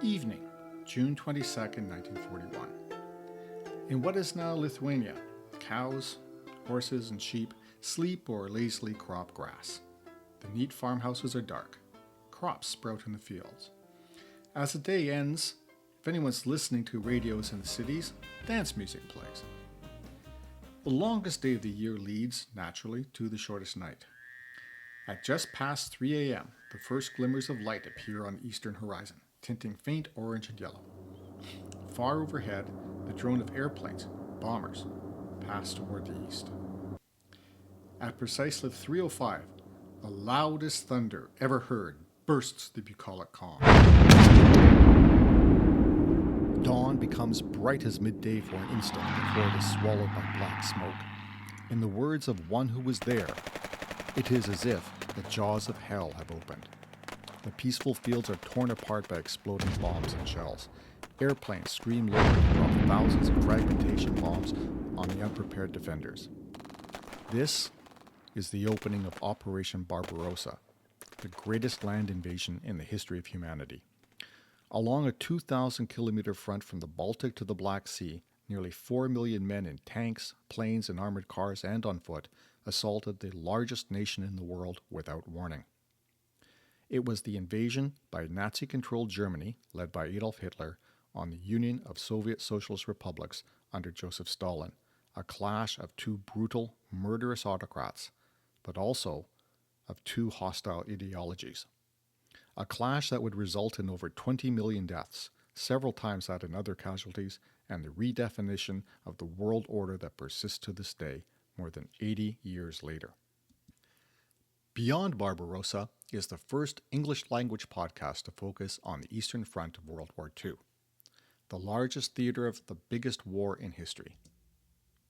Evening, June 22nd, 1941. In what is now Lithuania, cows, horses, and sheep sleep or lazily crop grass. The neat farmhouses are dark. Crops sprout in the fields. As the day ends, if anyone's listening to radios in the cities, dance music plays. The longest day of the year leads, naturally, to the shortest night. At just past 3 a.m., the first glimmers of light appear on the eastern horizon, tinting faint orange and yellow. Far overhead, the drone of airplanes, bombers, pass toward the east. At precisely 3:05, the loudest thunder ever heard bursts the bucolic calm. Dawn becomes bright as midday for an instant before it is swallowed by black smoke. In the words of one who was there, it is as if the jaws of hell have opened. The peaceful fields are torn apart by exploding bombs and shells. Airplanes scream low and drop thousands of fragmentation bombs on the unprepared defenders. This is the opening of Operation Barbarossa, the greatest land invasion in the history of humanity. Along a 2,000-kilometer front from the Baltic to the Black Sea, nearly 4 million men in tanks, planes, and armored cars and on foot assaulted the largest nation in the world without warning. It was the invasion by Nazi-controlled Germany, led by Adolf Hitler, on the Union of Soviet Socialist Republics under Joseph Stalin, a clash of two brutal, murderous autocrats, but also of two hostile ideologies. A clash that would result in over 20 million deaths, several times that in other casualties, and the redefinition of the world order that persists to this day, more than 80 years later. Beyond Barbarossa is the first English-language podcast to focus on the Eastern Front of World War II, the largest theater of the biggest war in history.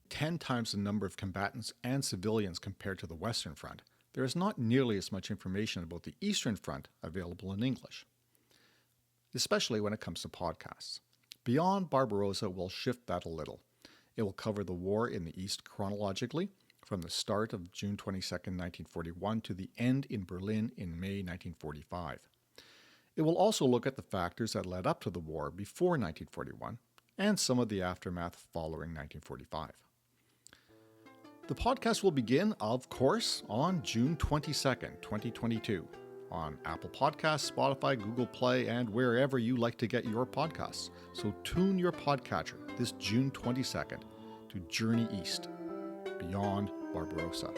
10 times the number of combatants and civilians compared to the Western Front, there is not nearly as much information about the Eastern Front available in English, especially when it comes to podcasts. Beyond Barbarossa will shift that a little. It will cover the war in the East chronologically, from the start of June 22, 1941 to the end in Berlin in May 1945. It will also look at the factors that led up to the war before 1941 and some of the aftermath following 1945. The podcast will begin, of course, on June 22nd, 2022, on Apple Podcasts, Spotify, Google Play, and wherever you like to get your podcasts. So tune your podcatcher this June 22nd to Journey East, Beyond Barbarossa.